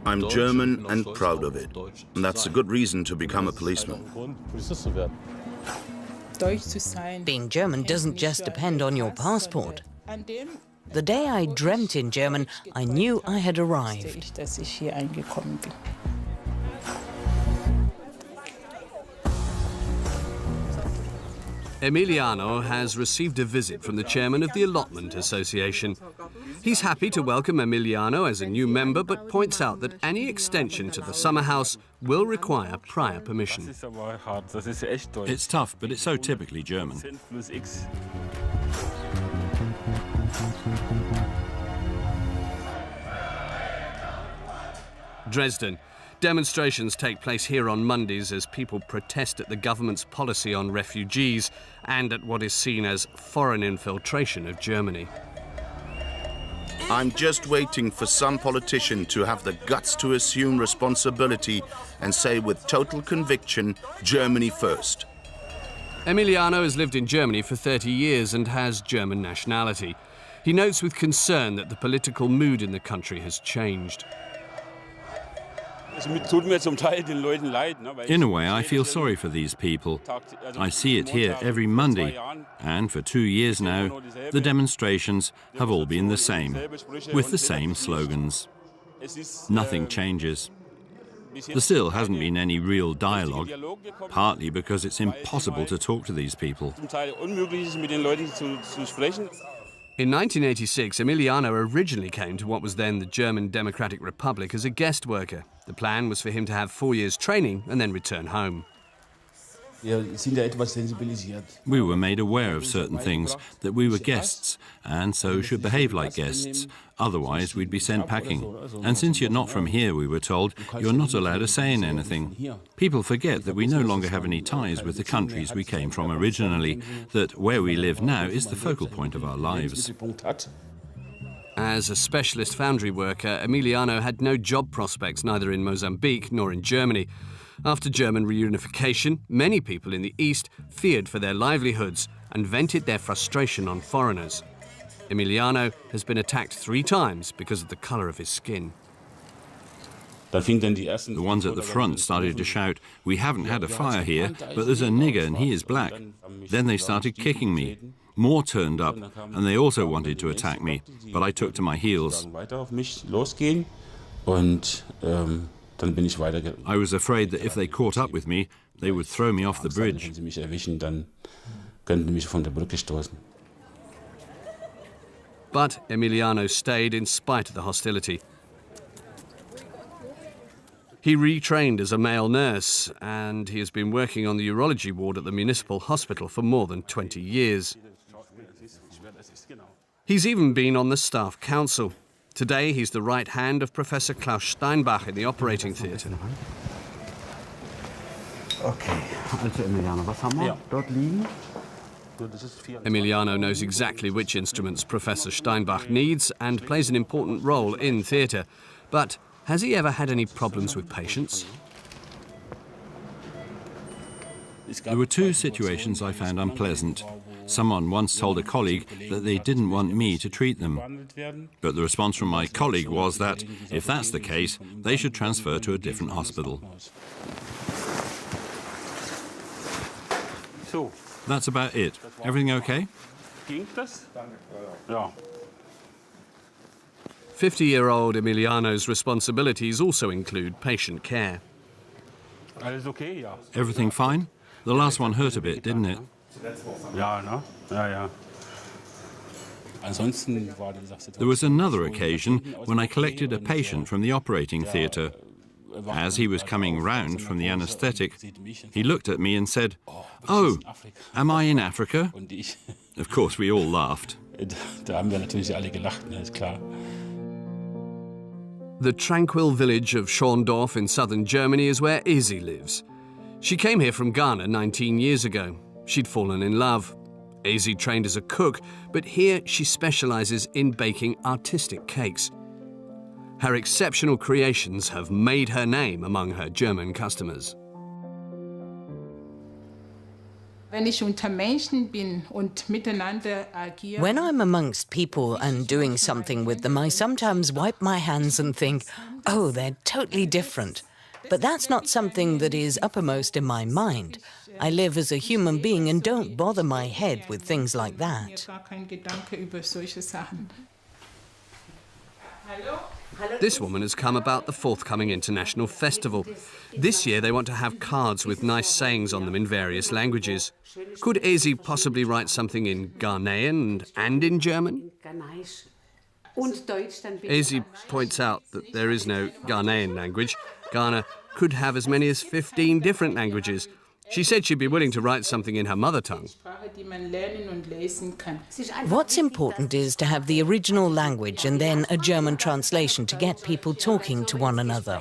I'm German and proud of it. And that's a good reason to become a policeman. Being German doesn't just depend on your passport. The day I dreamt in German, I knew I had arrived. Emiliano has received a visit from the chairman of the Allotment Association. He's happy to welcome Emiliano as a new member, but points out that any extension to the summer house will require prior permission. It's tough, but it's so typically German. Dresden. Demonstrations take place here on Mondays as people protest at the government's policy on refugees and at what is seen as foreign infiltration of Germany. I'm just waiting for some politician to have the guts to assume responsibility and say with total conviction, Germany first. Emiliano has lived in Germany for 30 years and has German nationality. He notes with concern that the political mood in the country has changed. In a way, I feel sorry for these people. I see it here every Monday, and for 2 years now, the demonstrations have all been the same, with the same slogans. Nothing changes. There still hasn't been any real dialogue, partly because it's impossible to talk to these people. In 1986, Emiliano originally came to what was then the German Democratic Republic as a guest worker. The plan was for him to have 4 years training and then return home. We were made aware of certain things, that we were guests, and so should behave like guests. Otherwise, we'd be sent packing. And since you're not from here, we were told, you're not allowed to say anything. People forget that we no longer have any ties with the countries we came from originally, that where we live now is the focal point of our lives. As a specialist foundry worker, Emiliano had no job prospects neither in Mozambique nor in Germany. After German reunification, many people in the East feared for their livelihoods and vented their frustration on foreigners. Emiliano has been attacked 3 times because of the colour of his skin. The ones at the front started to shout, "We haven't had a fire here, but there's a nigger and he is black." Then they started kicking me. More turned up, and they also wanted to attack me, but I took to my heels. I was afraid that if they caught up with me, they would throw me off the bridge. But Emiliano stayed in spite of the hostility. He retrained as a male nurse, and he has been working on the urology ward at the municipal hospital for more than 20 years. He's even been on the staff council. Today, he's the right hand of Professor Klaus Steinbach in the operating theatre. Okay, also Emiliano, was haben wir dort liegen? Emiliano knows exactly which instruments Professor Steinbach needs and plays an important role in theatre. But has he ever had any problems with patients? There were 2 situations I found unpleasant. Someone once told a colleague that they didn't want me to treat them. But the response from my colleague was that, if that's the case, they should transfer to a different hospital. That's about it. Everything okay? 50-year-old Emiliano's responsibilities also include patient care. Everything fine? The last one hurt a bit, didn't it? There was another occasion when I collected a patient from the operating theatre. As he was coming round from the anaesthetic, he looked at me and said, "Oh, am I in Africa?" Of course, we all laughed. The tranquil village of Schorndorf in southern Germany is where Izzy lives. She came here from Ghana 19 years ago. She'd fallen in love. Izzy trained as a cook, but here she specialises in baking artistic cakes. Her exceptional creations have made her name among her German customers. When I'm amongst people and doing something with them, I sometimes wipe my hands and think, oh, they're totally different. But that's not something that is uppermost in my mind. I live as a human being and don't bother my head with things like that. This woman has come about the forthcoming international festival. This year they want to have cards with nice sayings on them in various languages. Could Ewane possibly write something in Ghanaian and in German? Ewane points out that there is no Ghanaian language. Ghana could have as many as 15 different languages. She said she'd be willing to write something in her mother tongue. What's important is to have the original language and then a German translation to get people talking to one another.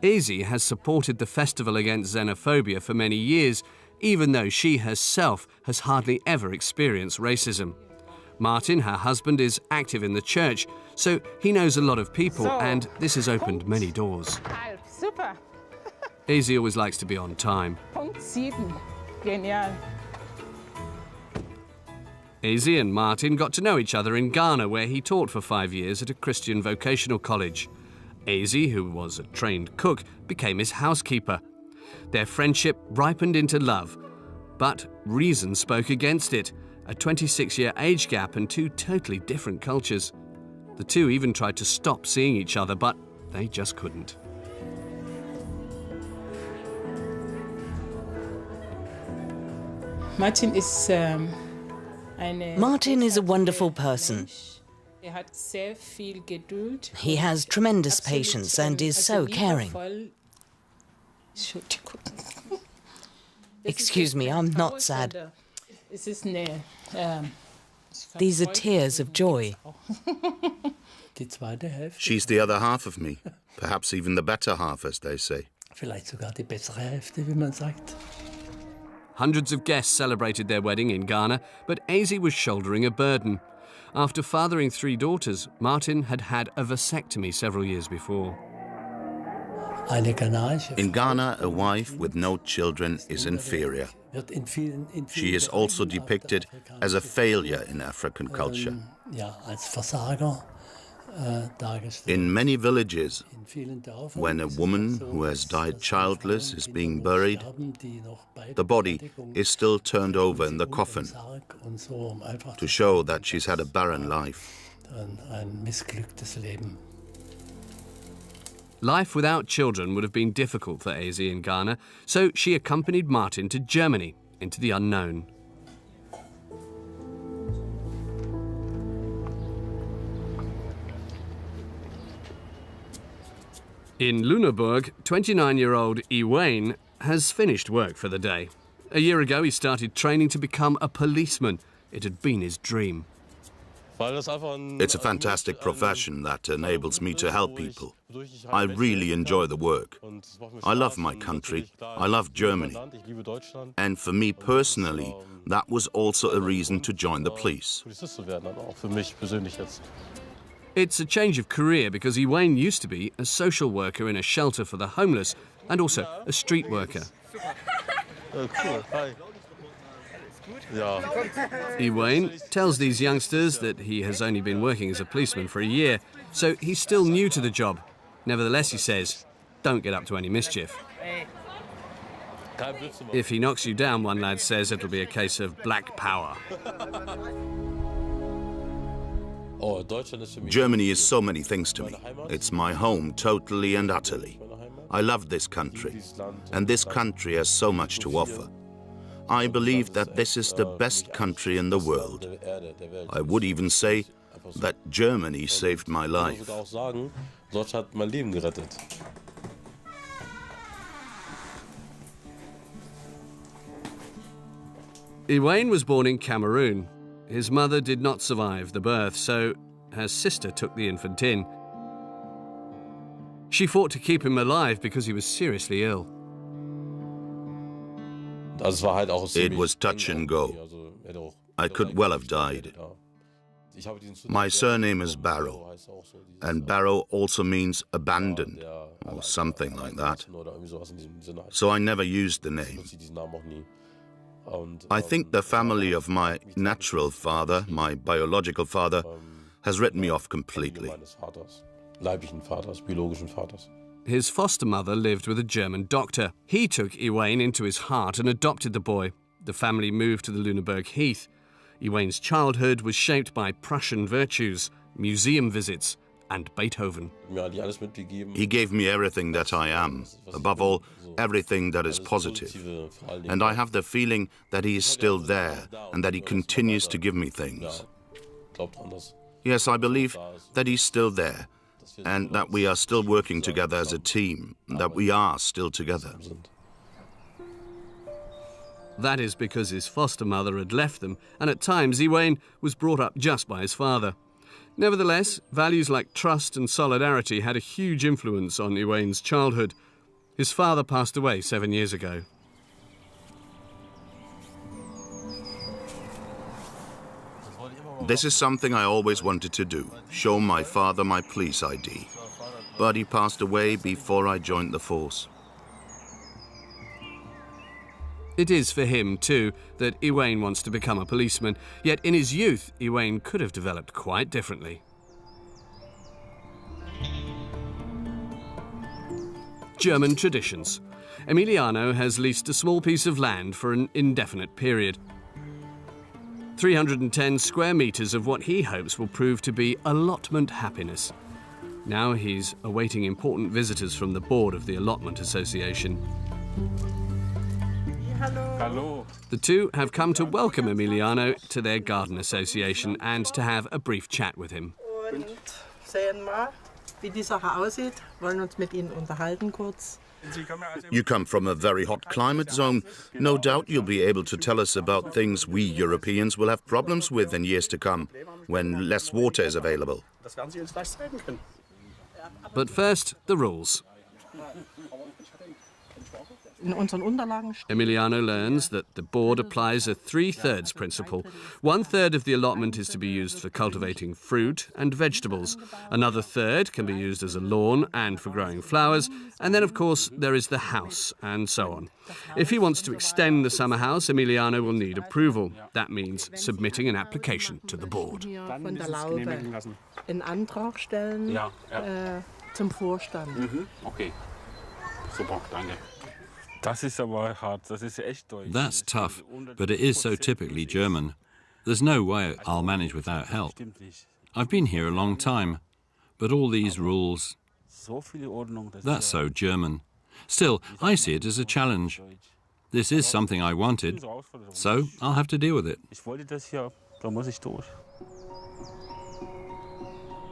Ewane has supported the festival against xenophobia for many years, even though she herself has hardly ever experienced racism. Martin, her husband, is active in the church, so he knows a lot of people, and this has opened many doors. Super. Ewane always likes to be on time. Punkt 7. Genial. Ewane and Martin got to know each other in Ghana, where he taught for 5 years at a Christian vocational college. Ewane, who was a trained cook, became his housekeeper. Their friendship ripened into love, but reason spoke against it. A 26-year age gap and 2 totally different cultures. The two even tried to stop seeing each other, but they just couldn't. Martin is a wonderful person. He has tremendous patience and is so caring. Excuse me, I'm not sad. These are tears of joy. She's the other half of me, perhaps even the better half, as they say. Hundreds of guests celebrated their wedding in Ghana, but Ewane was shouldering a burden. After fathering 3 daughters, Martin had had a vasectomy several years before. In Ghana, a wife with no children is inferior. She is also depicted as a failure in African culture. In many villages, when a woman who has died childless is being buried, the body is still turned over in the coffin to show that she's had a barren life. Life without children would have been difficult for Ewane in Ghana, so she accompanied Martin to Germany, into the unknown. In Lüneburg, 29-year-old Ewane has finished work for the day. A year ago, he started training to become a policeman. It had been his dream. It's a fantastic profession that enables me to help people. I really enjoy the work. I love my country. I love Germany. And for me personally, that was also a reason to join the police. It's a change of career because Ewane used to be a social worker in a shelter for the homeless and also a street worker. Ewane tells these youngsters that he has only been working as a policeman for a year, so he's still new to the job. Nevertheless, he says, don't get up to any mischief. If he knocks you down, one lad says, it'll be a case of black power. Germany is so many things to me. It's my home totally and utterly. I love this country, and this country has so much to offer. I believe that this is the best country in the world. I would even say that Germany saved my life. Ewane was born in Cameroon. His mother did not survive the birth, so her sister took the infant in. She fought to keep him alive because he was seriously ill. It was touch and go. I could well have died. My surname is Barrow, and Barrow also means abandoned, or something like that. So I never used the name. I think the family of my natural father, my biological father, has written me off completely. His foster mother lived with a German doctor. He took Ewane into his heart and adopted the boy. The family moved to the Lüneburg Heath. Ewane's childhood was shaped by Prussian virtues, museum visits, and Beethoven. He gave me everything that I am, above all, everything that is positive. And I have the feeling that he is still there and that he continues to give me things. Yes, I believe that he's still there and that we are still working together as a team, that we are still together. That is because his foster mother had left them, and at times Ewane was brought up just by his father. Nevertheless, values like trust and solidarity had a huge influence on Ewane's childhood. His father passed away 7 years ago. This is something I always wanted to do, show my father my police ID. But he passed away before I joined the force. It is for him, too, that Ewane wants to become a policeman, yet in his youth, Ewane could have developed quite differently. German traditions. Emiliano has leased a small piece of land for an indefinite period. 310 square metres of what he hopes will prove to be allotment happiness. Now he's awaiting important visitors from the board of the Allotment Association. Hello. The two have come to welcome Emiliano to their garden association and to have a brief chat with him. Und sehen mal, wie die Sache aussieht. Wollen uns mit Ihnen unterhalten kurz. You come from a very hot climate zone. No doubt you'll be able to tell us about things we Europeans will have problems with in years to come, when less water is available. But first, the rules. In unseren Unterlagen Emiliano learns that the board applies a 3/3 principle. 1/3 of the allotment is to be used for cultivating fruit and vegetables. Another third can be used as a lawn and for growing flowers. And then, of course, there is the house, and so on. If he wants to extend the summer house, Emiliano will need approval. That means submitting an application to the board. von der Laube einen Antrag stellen zum Vorstand. Okay. Super, danke. Das ist aber hart. Das ist echt deutsch. That's tough, but it is so typically German. There's no way I'll manage without help. I've been here a long time, but all these rules, that's so German. Still, I see it as a challenge. This is something I wanted, so I'll have to deal with it. Ich wollte das hier, da muss ich durch.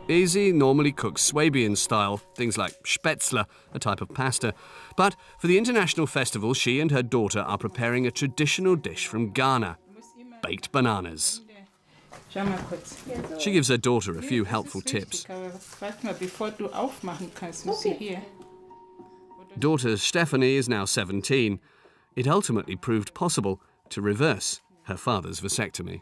Easy normally cooks Swabian style, things like spätzle, a type of pasta. But for the international festival, she and her daughter are preparing a traditional dish from Ghana, baked bananas. Schau mal kurz. She gives her daughter a few helpful tips. Warte mal, bevor du aufmachen kannst, muss sie hier. Daughter Stephanie is now 17. It ultimately proved possible to reverse her father's vasectomy.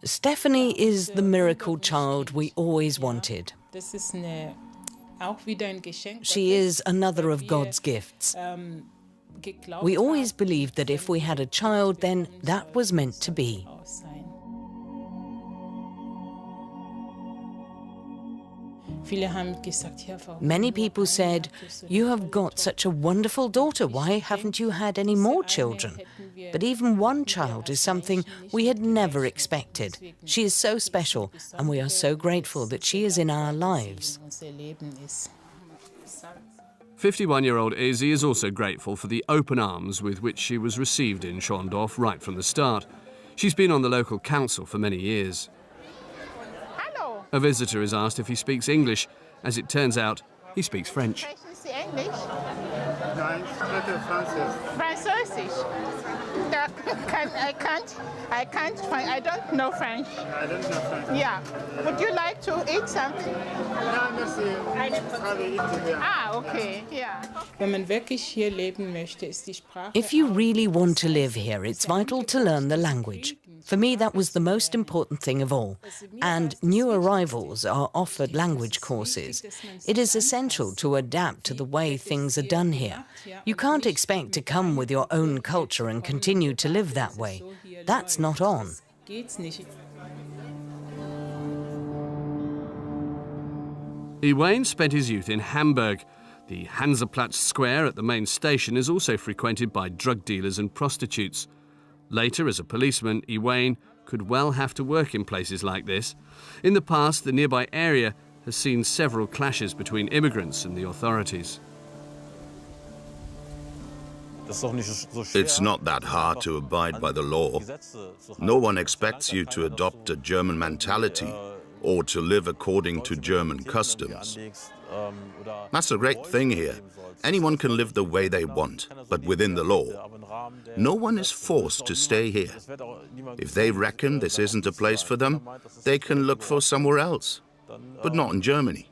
Stephanie is the miracle child we always wanted. She is another of God's gifts. We always believed that if we had a child, then that was meant to be. Many people said, "You have got such a wonderful daughter, why haven't you had any more children?" But even one child is something we had never expected. She is so special, and we are so grateful that she is in our lives. 51-year-old Ezi is also grateful for the open arms with which she was received in Schondorf right from the start. She's been on the local council for many years. Hello. A visitor is asked if he speaks English. As it turns out, he speaks French. English? Nein, ich spreche Französisch. Französisch. I can't, I don't know French. I don't know French. Yeah. Would you like to eat something? Ja, merci. Ich habe eaten here. Ah, okay, yeah. Wenn man wirklich hier leben möchte, ist die Sprache. If you really want to live here, it's vital to learn the language. For me, that was the most important thing of all. And new arrivals are offered language courses. It is essential to adapt to the way things are done here. You can't expect to come with your own culture and continue to live that way. That's not on. Ewane spent his youth in Hamburg. The Hansaplatz Square at the main station is also frequented by drug dealers and prostitutes. Later, as a policeman, Ewane could well have to work in places like this. In the past, the nearby area has seen several clashes between immigrants and the authorities. It's not that hard to abide by the law. No one expects you to adopt a German mentality or to live according to German customs. That's a great thing here. Anyone can live the way they want, but within the law. No one is forced to stay here. If they reckon this isn't a place for them, they can look for somewhere else, but not in Germany.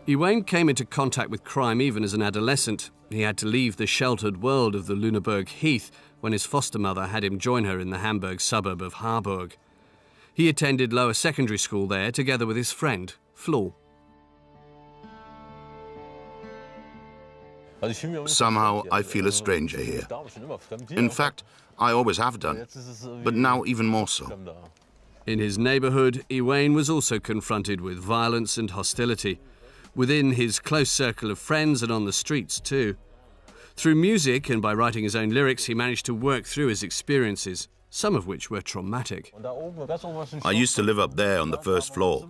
Ewane came into contact with crime even as an adolescent. He had to leave the sheltered world of the Lüneburg Heath when his foster mother had him join her in the Hamburg suburb of Harburg. He attended lower secondary school there together with his friend, Flo. Somehow I feel a stranger here. In fact, I always have done, but now even more so. In his neighbourhood, Ewane was also confronted with violence and hostility, within his close circle of friends and on the streets too. Through music and by writing his own lyrics, he managed to work through his experiences, some of which were traumatic. I used to live up there on the first floor.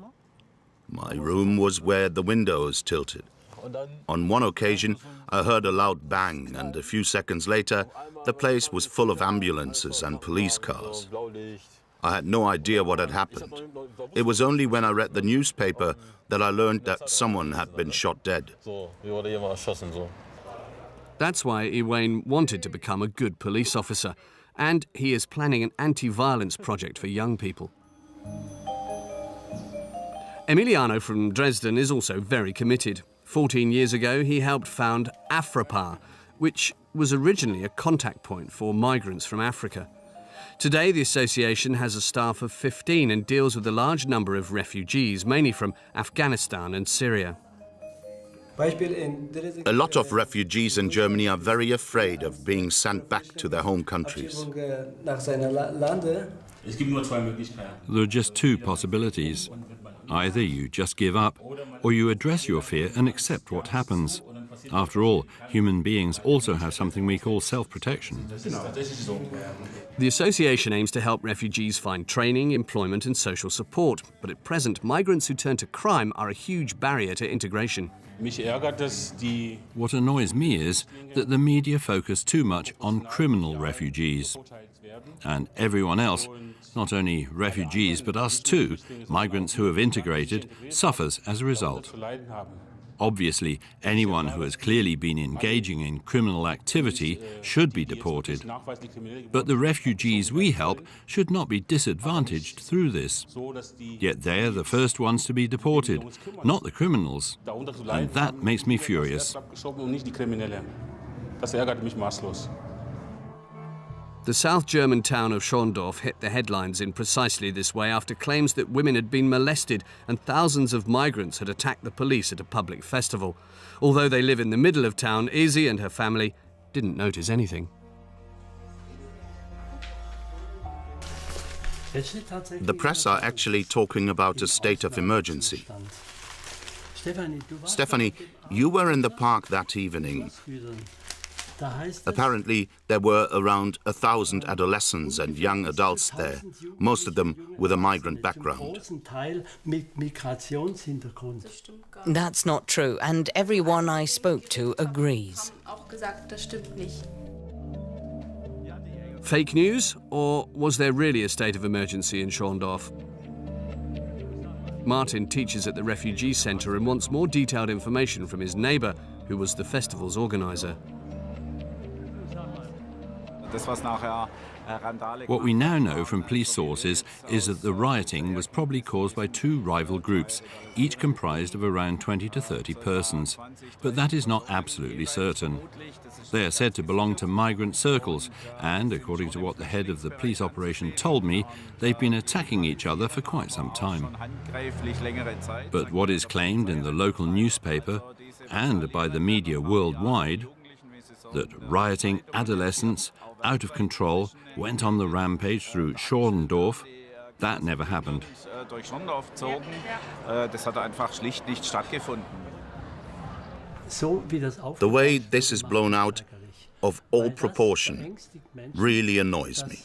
My room was where the windows tilted. On one occasion, I heard a loud bang, and a few seconds later, the place was full of ambulances and police cars. I had no idea what had happened. It was only when I read the newspaper that I learned that someone had been shot dead. That's why Ewane wanted to become a good police officer, and he is planning an anti-violence project for young people. Emiliano from Dresden is also very committed. 14 years ago, he helped found Afro-German, which was originally a contact point for migrants from Africa. Today, the association has a staff of 15 and deals with a large number of refugees, mainly from Afghanistan and Syria. A lot of refugees in Germany are very afraid of being sent back to their home countries. There are just two possibilities. Either you just give up, or you address your fear and accept what happens. After all, human beings also have something we call self-protection. The association aims to help refugees find training, employment and social support. But at present, migrants who turn to crime are a huge barrier to integration. What annoys me is that the media focus too much on criminal refugees. And everyone else, not only refugees but us too, migrants who have integrated, suffers as a result. Obviously, anyone who has clearly been engaging in criminal activity should be deported. But the refugees we help should not be disadvantaged through this. Yet they're the first ones to be deported, not the criminals. And that makes me furious. The South German town of Schorndorf hit the headlines in precisely this way after claims that women had been molested and thousands of migrants had attacked the police at a public festival. Although they live in the middle of town, Izzy and her family didn't notice anything. The press are actually talking about a state of emergency. Stephanie, you were in the park that evening. Apparently, there were around 1,000 adolescents and young adults there, most of them with a migrant background. That's not true, and everyone I spoke to agrees. Fake news, or was there really a state of emergency in Schorndorf? Martin teaches at the refugee centre and wants more detailed information from his neighbour, who was the festival's organiser. What we now know from police sources is that the rioting was probably caused by two rival groups, each comprised of around 20 to 30 persons. But that is not absolutely certain. They are said to belong to migrant circles, and according to what the head of the police operation told me, they've been attacking each other for quite some time. But what is claimed in the local newspaper and by the media worldwide, that rioting adolescents, out of control, went on the rampage through Schorndorf, that never happened. The way this is blown out of all proportion really annoys me.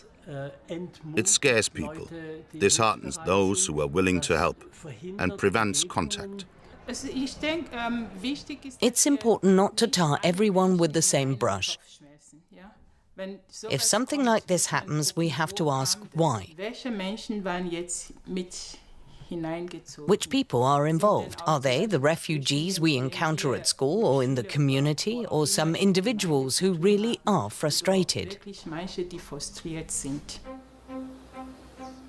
It scares people, disheartens those who are willing to help, and prevents contact. It's important not to tar everyone with the same brush. If something like this happens, we have to ask why. Which people are involved? Are they the refugees we encounter at school or in the community, or some individuals who really are frustrated?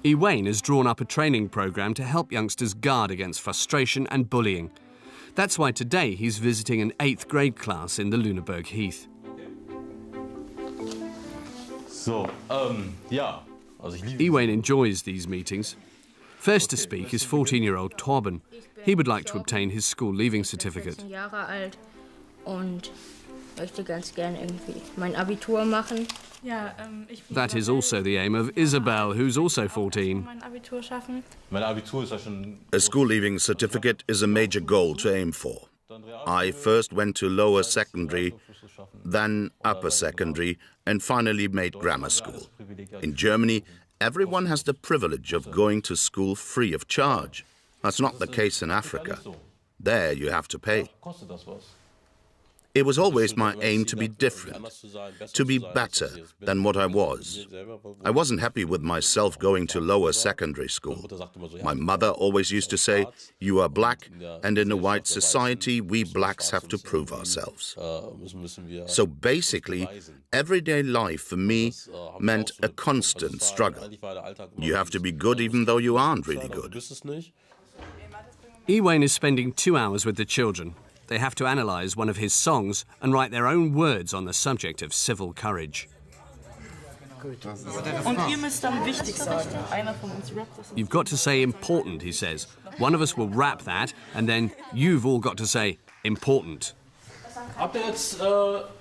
Ewane has drawn up a training programme to help youngsters guard against frustration and bullying. That's why today he's visiting an 8th grade class in the Lüneburg Heath. Ewane enjoys these meetings. First to speak is 14-year-old Torben. He would like to obtain his school leaving certificate. That is also the aim of Isabel, who's also 14. A school leaving certificate is a major goal to aim for. I first went to lower secondary, then upper secondary, and finally made grammar school. In Germany, everyone has the privilege of going to school free of charge. That's not the case in Africa. There you have to pay. It was always my aim to be different, to be better than what I was. I wasn't happy with myself going to lower secondary school. My mother always used to say, "You are black, and in a white society, we blacks have to prove ourselves." So basically, everyday life for me meant a constant struggle. You have to be good even though you aren't really good. Ewane is spending 2 hours with the children. They have to analyse one of his songs and write their own words on the subject of civil courage. You've got to say important, he says. One of us will rap that, and then you've all got to say important. Habt ihr jetzt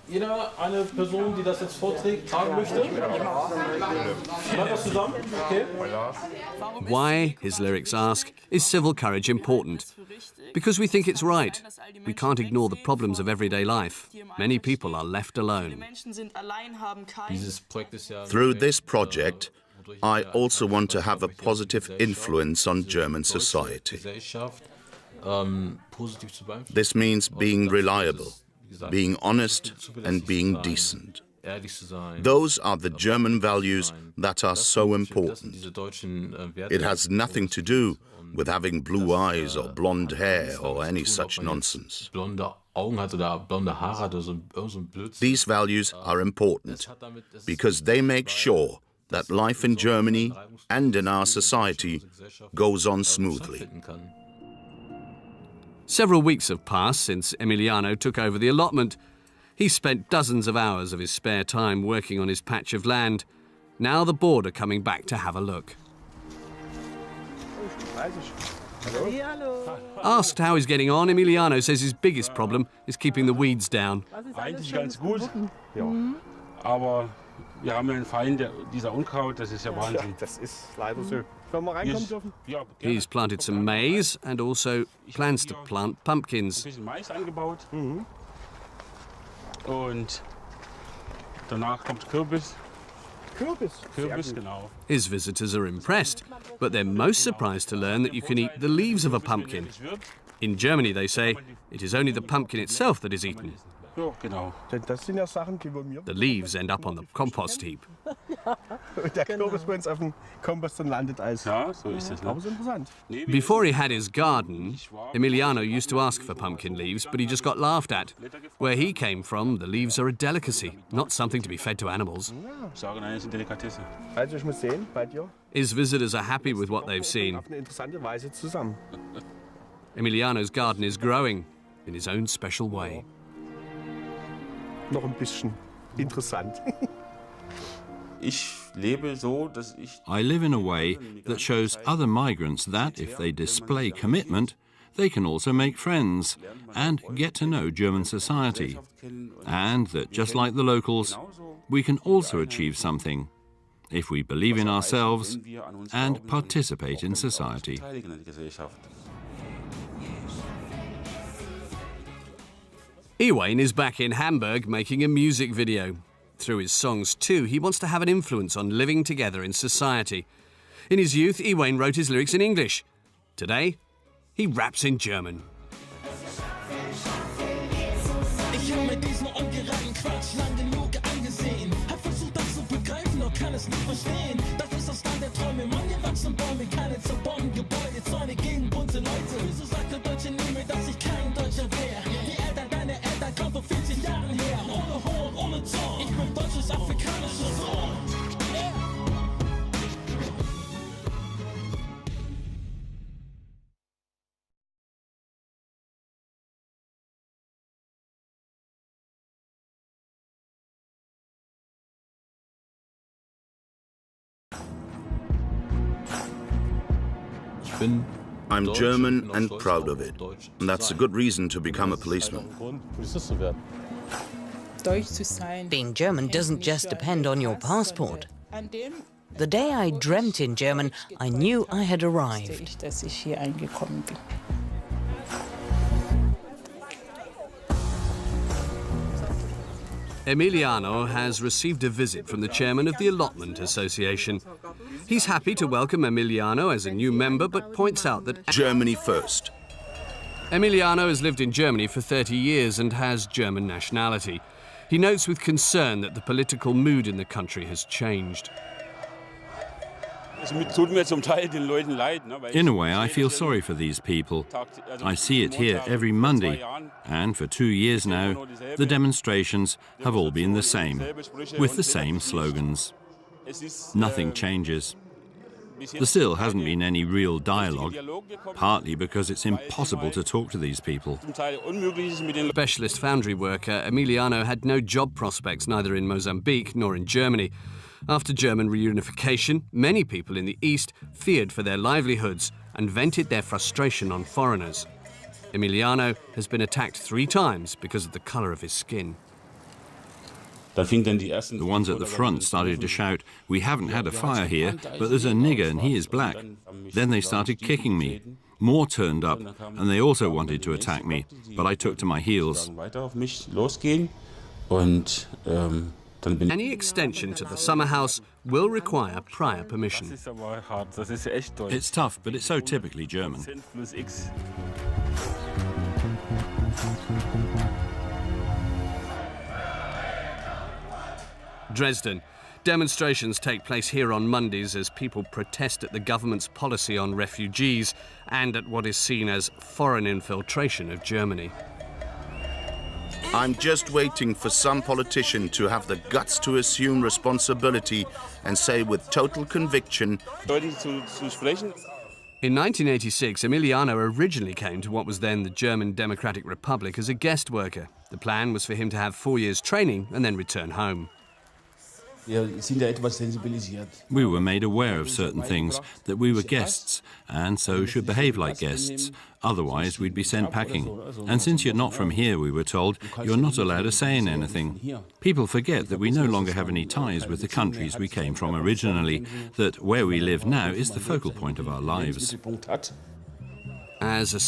jeder eine Person, die das jetzt vorträgt, tragen möchte? Schreibt das zusammen? Okay. Why, his lyrics ask, is civil courage important? Because we think it's right. We can't ignore the problems of everyday life. Many people are left alone. Through this project, I also want to have a positive influence on German society. This means being reliable, being honest, and being decent. Those are the German values that are so important. It has nothing to do with having blue eyes or blonde hair or any such nonsense. These values are important because they make sure that life in Germany and in our society goes on smoothly. Several weeks have passed since Emiliano took over the allotment. He's spent dozens of hours of his spare time working on his patch of land. Now the board are coming back to have a look. Asked how he's getting on, Emiliano says his biggest problem is keeping the weeds down. Eigentlich ganz gut, ja. Aber wir haben ja einen Feind, dieser Unkraut, das ist ja Wahnsinn. Das ist leider so. Wenn wir reinkommen dürfen? He's planted some maize and also plans to plant pumpkins. Ein bisschen Mais angebaut. Und danach kommt Kürbis. Kürbis, genau. His visitors are impressed, but they're most surprised to learn that you can eat the leaves of a pumpkin. In Germany, they say, it is only the pumpkin itself that is eaten. Ja, genau. The leaves end up on the compost heap. Der Kürbis bei uns auf dem Kompost dann landet als. Ja, so ist es. Aber so interessant. Before he had his garden, Emiliano used to ask for pumpkin leaves, but he just got laughed at. Where he came from, the leaves are a delicacy, not something to be fed to animals. Sagen, eine Delikatesse. Also ich muss sehen, bei dir. His visitors are happy with what they've seen. Auf eine interessante Weise zusammen. Emiliano's garden is growing in his own special way. noch ein bisschen interessant. I live in a way that shows other migrants that, if they display commitment, they can also make friends and get to know German society, and that, just like the locals, we can also achieve something if we believe in ourselves and participate in society. Ewane is back in Hamburg making a music video. Through his songs, too, he wants to have an influence on living together in society. In his youth, Ewane wrote his lyrics in English. Today, he raps in German. Ich habe mir diesen ungeraden Quatsch lang genug angesehen. Hab versucht, das zu begreifen, doch kann es nicht verstehen. Das ist das Land der Träume, man gewachsen Bäume, keine zerbombten Gebäude, Zäune gegen bunte Leute. Wieso sagt der Deutsche nie mehr, dass ich kein Deutscher wäre? Die Eltern, deine Eltern kommen vor 40 Jahren her. Ohne Hohn, ohne Zorn. Ich bin deutsches, afrikanischer Sohn. I'm German and proud of it. And that's a good reason to become a policeman. Being German doesn't just depend on your passport. The day I dreamt in German, I knew I had arrived. Emiliano has received a visit from the chairman of the Allotment Association. He's happy to welcome Emiliano as a new member, but points out that Germany first. Emiliano has lived in Germany for 30 years and has German nationality. He notes with concern that the political mood in the country has changed. In a way, I feel sorry for these people. I see it here every Monday, and for 2 years now, the demonstrations have all been the same, with the same slogans. Nothing changes. There still hasn't been any real dialogue, partly because it's impossible to talk to these people. Specialist foundry worker Emiliano had no job prospects neither in Mozambique nor in Germany. After German reunification, many people in the East feared for their livelihoods and vented their frustration on foreigners. Emiliano has been attacked 3 times because of the colour of his skin. The ones at the front started to shout, "We haven't had a fire here, but there's a nigger and he is black." Then they started kicking me. More turned up, and they also wanted to attack me, but I took to my heels. Any extension to the summer house will require prior permission. It's tough, but it's so typically German. Dresden. Demonstrations take place here on Mondays as people protest at the government's policy on refugees and at what is seen as foreign infiltration of Germany. I'm just waiting for some politician to have the guts to assume responsibility and say with total conviction. In 1986, Emiliano originally came to what was then the German Democratic Republic as a guest worker. The plan was for him to have 4 years training and then return home. We were made aware of certain things, that we were guests, and so should behave like guests. Otherwise, we'd be sent packing. And since you're not from here, we were told, you're not allowed to say anything. People forget that we no longer have any ties with the countries we came from originally, that where we live now is the focal point of our lives. As a